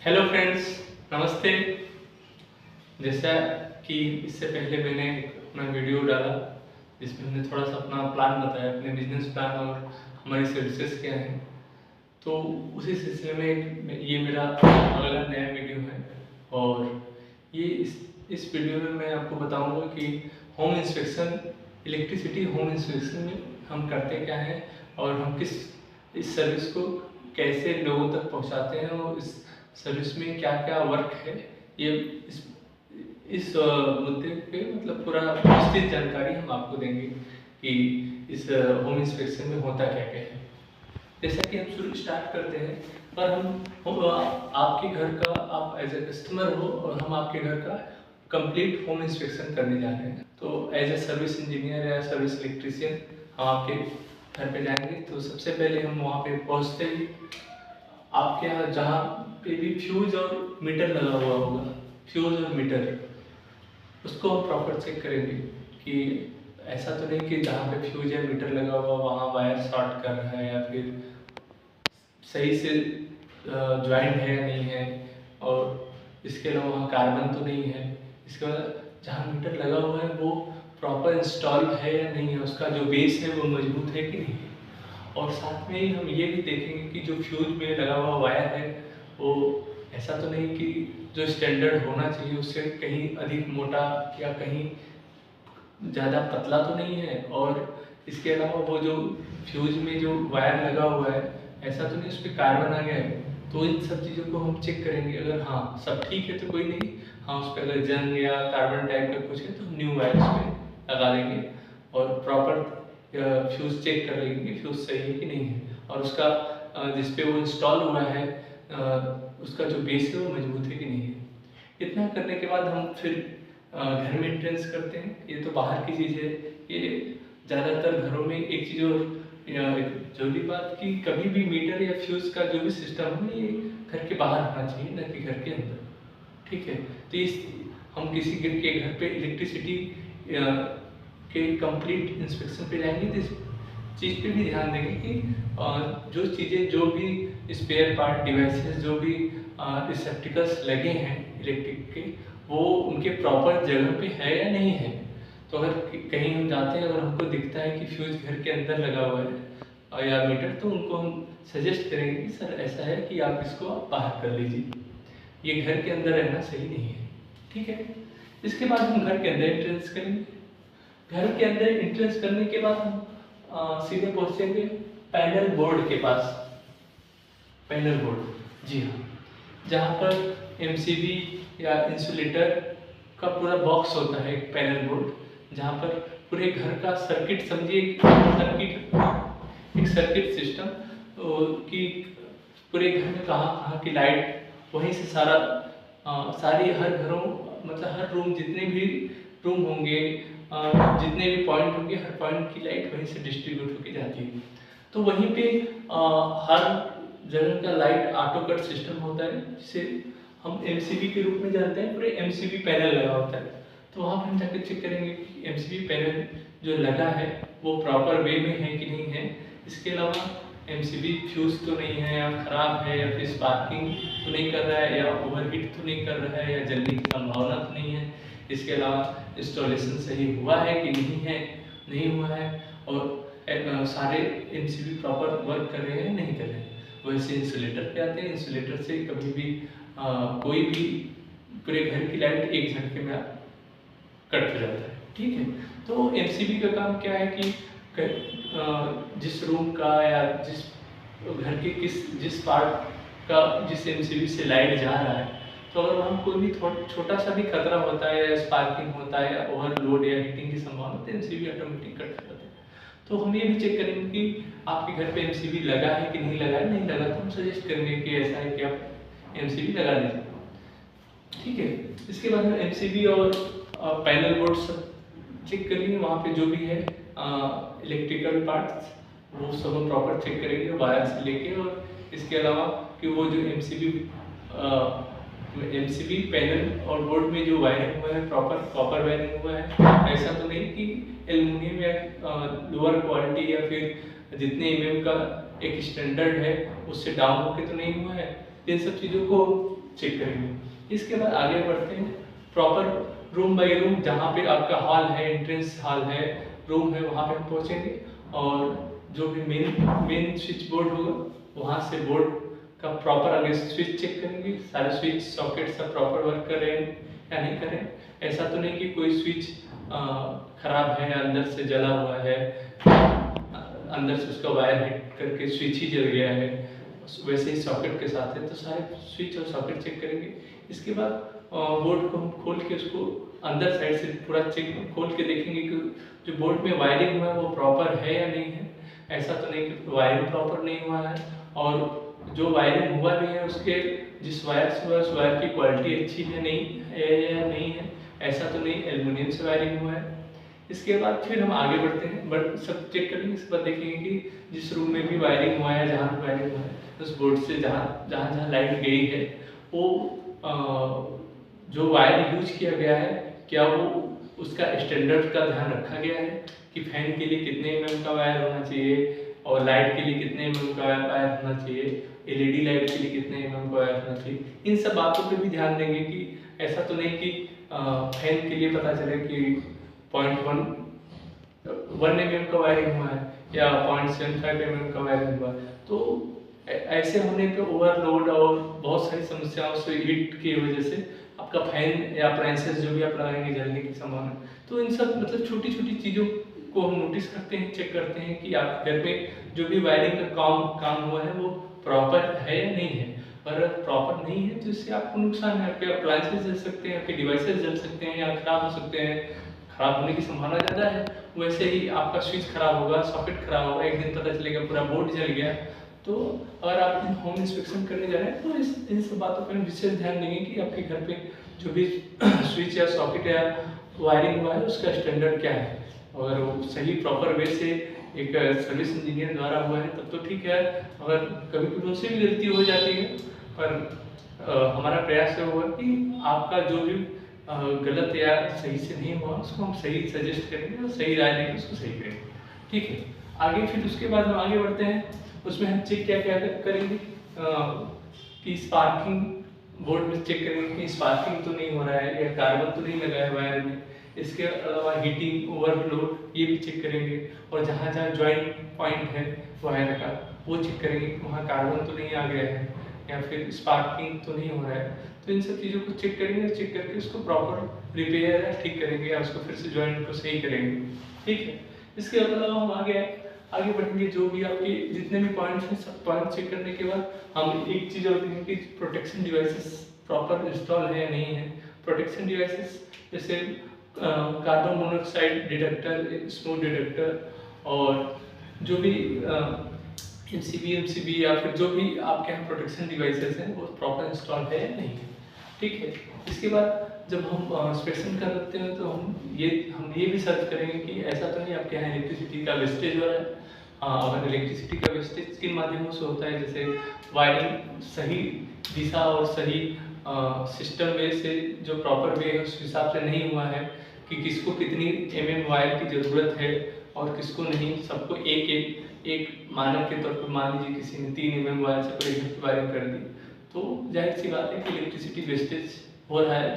Hello friends, नमस्ते। जैसा कि इससे पहले मैंने अपना वीडियो डाला जिसमें हमने थोड़ा सा अपना प्लान बताया, अपने बिजनेस प्लान और हमारी सर्विसेज क्या हैं। तो उसी सिलसिले में ये मेरा अगला नया वीडियो है। और ये इस वीडियो में मैं आपको बताऊंगा कि home inspection, electricity home inspection में हम करते क्या हैं और हम इस सर्विस को कैसे लोगों तक पहुंचाते हैं और इस सर्विस में क्या क्या वर्क है। ये इस मुद्दे पे मतलब पूरा विस्तृत जानकारी हम आपको देंगे कि इस होम इंस्पेक्शन में होता क्या क्या है। जैसा कि हम शुरू स्टार्ट करते हैं, पर हम आपके घर का, आप एज ए कस्टमर हो और हम आपके घर का कंप्लीट होम इंस्पेक्शन करने जा रहे हैं। तो एज ए सर्विस इंजीनियर या सर्विस इलेक्ट्रिशियन हम आपके घर पे जाएंगे। तो सबसे पहले हम वहाँ पे पहुँचते ही आपके यहाँ जहाँ पे भी फ्यूज और मीटर लगा हुआ होगा, फ्यूज और मीटर, उसको हम प्रॉपर चेक करेंगे कि ऐसा तो नहीं कि जहाँ पे फ्यूज या मीटर लगा हुआ वहाँ वायर शॉर्ट कर रहा है या फिर सही से ज्वाइंट है या नहीं है, और इसके अलावा वहाँ कार्बन तो नहीं है। इसके बाद जहाँ मीटर लगा हुआ है वो प्रॉपर इंस्टॉल है या नहीं है, उसका जो बेस है वो मजबूत है कि नहीं है। और साथ में ही हम ये भी देखेंगे कि जो फ्यूज में लगा हुआ वायर है वो ऐसा तो नहीं कि जो स्टैंडर्ड होना चाहिए उससे कहीं अधिक मोटा या कहीं ज़्यादा पतला तो नहीं है। और इसके अलावा वो जो फ्यूज में जो वायर लगा हुआ है ऐसा तो नहीं उस पर कार्बन आ गया है। तो इन सब चीज़ों को हम चेक करेंगे। अगर हाँ सब ठीक है तो कोई नहीं, हाँ उस पर अगर जंग या कार्बन टाइप का कुछ है तो हम न्यू वायर उस पर लगा देंगे और प्रॉपर फ्यूज चेक कर लेंगे कि फ्यूज सही है कि नहीं है, और उसका जिस पे वो इंस्टॉल हुआ है उसका जो बेस है वो मजबूत है कि नहीं है। इतना करने के बाद हम फिर घर मेंटेनेंस करते हैं। ये तो बाहर की चीज़ है। ये ज़्यादातर घरों में एक चीज़ और एक जरूरी बात कि कभी भी मीटर या फ्यूज का जो भी सिस्टम है ये घर के बाहर होना चाहिए, न कि घर के अंदर। ठीक है, तो इस हम किसी के घर पे इलेक्ट्रिसिटी के कंप्लीट इंस्पेक्शन पे जाएंगे तो इस चीज़ पे भी ध्यान देंगे कि जो चीज़ें, जो भी स्पेयर पार्ट डिवाइसेस, जो भी रिसेप्टिकल्स लगे हैं इलेक्ट्रिक के, वो उनके प्रॉपर जगह पे है या नहीं है। तो अगर कहीं हम जाते हैं, अगर हमको दिखता है कि फ्यूज घर के अंदर लगा हुआ है या मीटर, तो उनको हम सजेस्ट करेंगे कि सर ऐसा है कि आप इसको बाहर कर लीजिए, ये घर के अंदर रहना सही नहीं है। ठीक है, इसके बाद हम घर के अंदर एंट्रेंस करेंगे। घर के अंदर एंट्रेंस करने के बाद हम सीधे पहुंचेंगे पैनल बोर्ड के पास। पैनल बोर्ड, जी हाँ, जहाँ पर एमसीबी या इंसुलेटर का पूरा बॉक्स होता है, एक पैनल बोर्ड जहाँ पर पूरे घर का सर्किट, समझिए एक सर्किट सिस्टम कि पूरे घर में कहाँ कहाँ की लाइट, वहीं से सारी हर घरों, मतलब हर रूम, जितने भी रूम होंगे, जितने भी पॉइंट होंगे, हर पॉइंट की लाइट वहीं से डिस्ट्रीब्यूट होकर जाती है। तो वहीं पे हर जगह का लाइट ऑटो कट सिस्टम होता है जिसे हम एमसीबी के रूप में जानते हैं। पूरे एमसीबी पैनल लगा होता है, तो वहाँ पर हम जाकर चेक करेंगे कि एमसीबी पैनल जो लगा है वो प्रॉपर वे में है कि नहीं है। इसके अलावा एमसीबी फ्यूज तो नहीं है या खराब है या फिर स्पार्किंग तो नहीं कर रहा है या ओवरहीट तो नहीं कर रहा है या जलने की संभावना तो नहीं है। इसके अलावा इंस्टॉलेशन सही हुआ है कि नहीं हुआ है, और सारे एमसीबी प्रॉपर वर्क कर रहे हैं नहीं कर रहे हैं। वैसे इंसुलेटर पे आते हैं। इंसुलेटर से कभी भी कोई भी पूरे घर की लाइट एक झटके में कट हो जाता है। ठीक है, तो एमसीबी का काम क्या है कि जिस रूम का या जिस घर के जिस पार्ट का जिस एमसीबी से लाइट जा रहा है, तो अगर वहाँ कोई भी छोटा सा भी खतरा होता है या स्पार्किंग होता है या ओवरलोड या हीटिंग की संभावना, तो एमसीबी ऑटोमेटिक कट हो जाता है। तो हम ये भी चेक करेंगे कि आपके घर पे एमसीबी लगा है कि नहीं लगा है। नहीं लगा तो हम सजेस्ट करेंगे कि ऐसा है कि आप एमसीबी लगा लीजिए। ठीक है, इसके बाद हम एमसीबी और पैनल बोर्ड सब चेक करेंगे। वहाँ पे जो भी है इलेक्ट्रिकल पार्ट्स वो सब हम प्रॉपर चेक करेंगे वायर से लेके। और इसके अलावा कि वो जो एमसीबी पैनल और बोर्ड में जो वायरिंग हुआ है प्रॉपर कॉपर वायरिंग हुआ है। ऐसा तो नहीं कि एल्युमिनियम या लोअर क्वालिटी या फिर जितने एमएम का एक स्टैंडर्ड है उससे डाउन होके तो नहीं हुआ है, इन सब चीज़ों को चेक करेंगे। इसके बाद आगे बढ़ते हैं प्रॉपर रूम बाई रूम, जहाँ पे आपका हॉल है, एंट्रेंस हॉल है, रूम है, वहाँ पे हम पहुँचेंगे और जो भी मेन स्विच बोर्ड होगा वहाँ से बोर्ड का प्रॉपर आगे स्विच चेक करेंगे, सारे स्विच सॉकेट सब प्रॉपर वर्क कर रहे हैं या नहीं कर रहे हैं। ऐसा तो नहीं कि कोई स्विच खराब है, अंदर से जला हुआ है, अंदर से उसका वायर हिट करके स्विच ही जल गया है, वैसे ही सॉकेट के साथ है, तो सारे स्विच और सॉकेट चेक करेंगे। इसके बाद बोर्ड को हम खोल के उसको अंदर साइड से पूरा चेक खोल के देखेंगे कि जो बोर्ड में वायरिंग हुआ है वो प्रॉपर है या नहीं है। ऐसा तो नहीं कि वायरिंग प्रॉपर नहीं हुआ है, और जो वायरिंग हुआ भी है उसके जिस वायर से हुआ है उस वायर की क्वालिटी अच्छी है या नहीं है। ऐसा तो नहीं एल्युमिनियम से वायरिंग हुआ है। इसके बाद फिर हम आगे बढ़ते हैं, बट सब चेक करेंगे। इसके बाद देखेंगे कि जिस रूम में भी वायरिंग हुआ है, जहाँ भी वायरिंग हुआ है, उस बोर्ड से जहाँ लाइट गई है वो जो वायर यूज किया गया है क्या वो उसका स्टैंडर्ड का ध्यान रखा गया है कि फैन के लिए कितने mm का वायर होना चाहिए और लाइट के लिए कितने mm का वायर होना चाहिए, LED लाइट के लिए कितने mm का वायर होना चाहिए। इन सब बातों पे भी ध्यान देंगे कि ऐसा तो नहीं कि फैन के लिए पता चले कि 1 mm का वायरिंग हुआ है या 0.75 mm का वायरिंग हुआ है, तो ऐसे होने पे ओवरलोड और बहुत सारी समस्याओं से हीट की वजह से आपका फैन या अप्लायंसेस जो भी आप लगाएंगे जलने की संभावना। तो इन सब मतलब छोटी छोटी चीज़ों को हम नोटिस करते हैं, चेक करते हैं कि आपके घर में जो भी वायरिंग का काम हुआ है वो प्रॉपर है या नहीं है। अगर प्रॉपर नहीं है तो इससे आपको नुकसान है, आपके अप्लायंसेस जल सकते हैं, आपके डिवाइसेस जल सकते हैं या खराब हो सकते हैं, खराब होने की संभावना ज़्यादा है। वैसे ही आपका स्विच खराब होगा, सॉकेट खराब होगा, एक दिन पता चलेगा पूरा बोर्ड जल गया। तो अगर आप होम इंस्पेक्शन करने जा रहे हैं तो इन सब बातों पर विशेष ध्यान देंगे कि आपके घर पे जो भी स्विच या सॉकेट या वायरिंग हुआ है उसका स्टैंडर्ड क्या है। अगर वो सही प्रॉपर वे से एक सर्विस इंजीनियर द्वारा हुआ है तब तो ठीक है, अगर कभी कभी उनसे भी गलती हो जाती है, पर हमारा प्रयास ये होगा कि आपका जो भी गलत या सही से नहीं हुआ उसको हम सही सजेस्ट करेंगे और सही राय देकर उसको सही करेंगे। ठीक है, आगे फिर उसके बाद हम आगे बढ़ते हैं। उसमें हम चेक क्या क्या करेंगे कि स्पार्किंग बोर्ड में चेक करेंगे कि स्पार्किंग तो नहीं हो रहा है या कार्बन तो नहीं लगा है वायर में। इसके अलावा हीटिंग ओवरलोड ये भी चेक करेंगे, और जहाँ जहाँ ज्वाइंट पॉइंट है वायर का वो चेक करेंगे कि वहाँ कार्बन तो नहीं आ गया है या फिर स्पार्किंग तो नहीं हो रहा है। तो इन सब चीज़ों को चेक करेंगे, चेक करके उसको प्रॉपर रिपेयर या ठीक करेंगे या उसको फिर से ज्वाइंट को सही करेंगे। ठीक है, इसके अलावा हम आगे बढ़ेंगे। जो भी आपके जितने भी पॉइंट्स हैं सब पॉइंट चेक करने के बाद हम एक चीज़ और देखेंगे कि प्रोटेक्शन डिवाइसेस प्रॉपर इंस्टॉल है या नहीं है। प्रोटेक्शन डिवाइसेस जैसे carbon monoxide detector, smoke detector, और जो भी MCB या फिर जो भी आपके यहाँ प्रोटेक्शन डिवाइसेस हैं वो प्रॉपर इंस्टॉल है या नहीं है। ठीक है, इसके बाद जब हम इंस्पेक्शन करते हैं तो हम ये भी सर्च करेंगे कि ऐसा तो नहीं आपके यहाँ इलेक्ट्रिसिटी का वेस्टेज हो रहा है। अगर इलेक्ट्रिसिटी का वेस्टेज किन माध्यमों से होता है, जैसे वायरिंग सही दिशा और सही सिस्टम वे से जो प्रॉपर वे है उस हिसाब से नहीं हुआ है कि किसको कितनी mm वायर की ज़रूरत है और किसको नहीं। सबको एक मानक के तौर पर मान लीजिए किसी ने 3 mm वायर से पूरे घर की वायरिंग कर दी, तो जाहिर सी बात है कि इलेक्ट्रिसिटी वेस्टेज हो रहा है।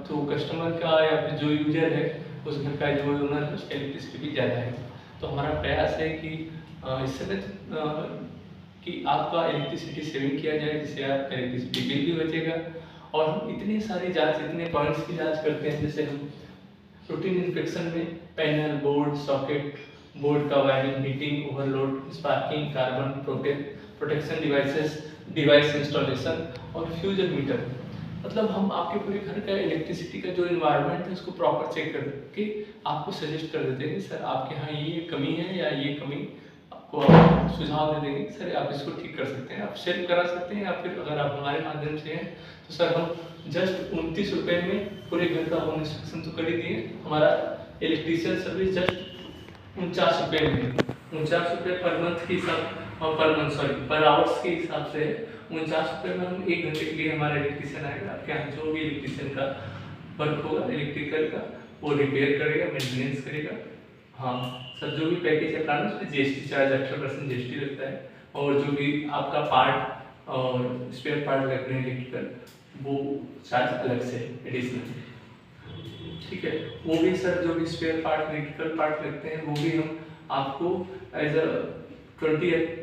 तो कस्टमर का या फिर जो यूजर है उस घर का जो ओनर है उसका इलेक्ट्रिसिटी भी ज़्यादा है। तो हमारा प्रयास है कि इस समय कि आपका इलेक्ट्रिसिटी सेविंग किया जाए, जिससे आपका इलेक्ट्रिसिटी बिल भी बचेगा। और हम इतनी सारी जांच, इतने पॉइंट्स की जांच करते हैं, जैसे हम रूटीन इंस्पेक्शन में पैनल, बोर्ड, सॉकेट, बोर्ड का wiring, heating, overload, sparking, carbon, protection device installation और फ्यूजन मीटर। मतलब हम आपके पूरे घर का इलेक्ट्रिसिटी का जो इन्वायरमेंट है उसको प्रॉपर चेक करके आपको सजेस्ट कर देते हैं कि सर आपके यहाँ ये कमी है या ये कमी, आपको आप सुझाव दे देंगे कि सर आप इसको ठीक कर सकते हैं, आप सेल करा सकते हैं, या फिर अगर आप हमारे माध्यम से हैं तो सर हम जस्ट 29 रुपये में पूरे घर का होम इंस्पेक्शन तो कर ही दिए। हमारा इलेक्ट्रीशियन सर्विस जस्ट 49 रुपये में, 49 रुपये पर मंथ के हिसाब पर आवर्स के हिसाब से 49 रुपये में हम 1 घंटे के लिए हमारा इलेक्ट्रीशियन आएगा। आपके यहाँ जो भी इलेक्ट्रीशियन का वर्क होगा इलेक्ट्रिकल का वो रिपेयर करेगा, मेंटेनेंस करेगा। हाँ, सर जो भी पैकेज है प्लान उसमें जीएसटी चार्ज 18% जीएसटी लगता है, और जो भी आपका पार्ट और स्पेयर पार्ट लगने हैं इलेक्ट्रिकल, वो चार्ज अलग से एडिशनल। ठीक है, वो भी सर जो भी स्पेयर पार्ट इलेक्ट्रिकल पार्ट लगते हैं वो भी हम आपको एज अ 20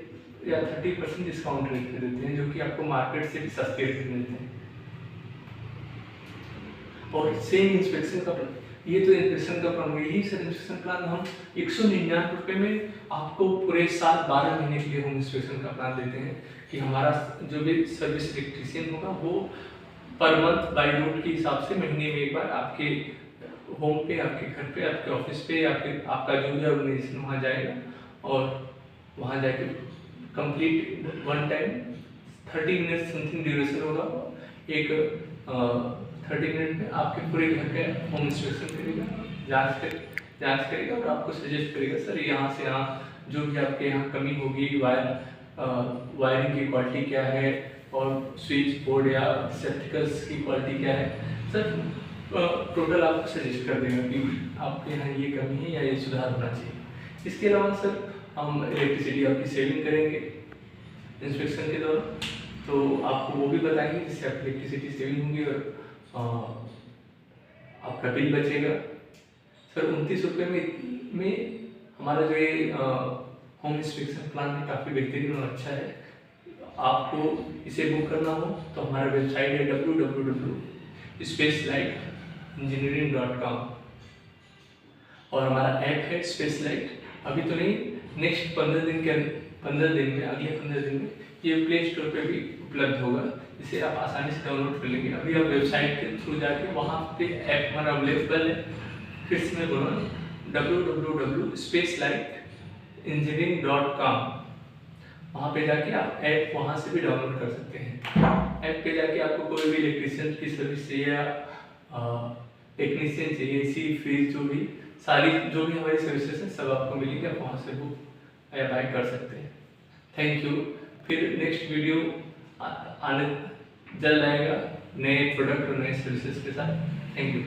या 30% डिस्काउंट रेट पे देते हैं, जो कि आपको मार्केट से भी सस्ते रेट में देते हैं। और सेम इंस्पेक्शन का प्लान, ये तो इंस्पेक्शन का प्लान, यही सर इंस्पेक्शन प्लान हम 199 रुपये में आपको पूरे साल 12 महीने के लिए होम इंस्पेक्शन का प्लान देते हैं, कि हमारा जो भी सर्विस इलेक्ट्रीशियन होगा वो पर मंथ बाई रूट के हिसाब से महीने में एक बार आपके होम पे, आपके घर पे, आपके ऑफिस पे, या फिर आपका जो भी ऑर्गेनाइजेशन वहाँ जाएगा, और वहाँ जाके complete one time 30 minute something duration होगा, एक 30 मिनट में आपके पूरे घर पे होम इंस्पेक्शन करेगा, जांच करेगा और आपको सजेस्ट करेगा सर यहाँ से यहाँ जो भी आपके यहाँ कमी होगी, वायरिंग की क्वालिटी क्या है, और स्विच बोर्ड या रिसेप्टिकल्स की क्वालिटी क्या है, सर टोटल आपको सजेस्ट कर देगा कि आपके यहाँ ये कमी है या ये सुधार होना चाहिए। इसके अलावा सर हम इलेक्ट्रिसिटी आपकी सेविंग करेंगे इंस्पेक्शन के दौरान, तो आपको वो भी बताएंगे जिससे आपकी इलेक्ट्रिसिटी सेविंग होगी और आपका बिल बचेगा। सर 29 रुपये में हमारा जो ये होम इंस्पेक्शन प्लान है काफ़ी बेहतरीन और अच्छा है। आपको इसे बुक करना हो तो हमारा वेबसाइट है www.spacelightengineering.com, और हमारा ऐप है स्पेसलाइट। अभी तो नहीं, नेक्स्ट 15 दिन में, अगले 15 दिन में ये प्ले स्टोर पे भी उपलब्ध होगा, जिसे आप आसानी से डाउनलोड कर लेंगे। अभी आप वेबसाइट के थ्रू जाके वहाँ पे ऐप हमारा अवेलेबल है। फिर से मैं बोलूँ www.spacelightengineering.com, वहाँ पे जाके आप ऐप वहाँ से भी डाउनलोड कर सकते हैं। ऐप पे जाके आपको कोई भी इलेक्ट्रीशियन की सर्विस चाहिए या टेक्नीशियन चाहिए, एसी फ्रिज जो भी सारी जो भी हमारी सर्विसेज हैं सब आपको मिलेंगे, आप वहाँ से बुक या बाय कर सकते हैं। Thank you. फिर नेक्स्ट वीडियो आने जल्द आएगा नए प्रोडक्ट और नए सर्विसेज के साथ। Thank you.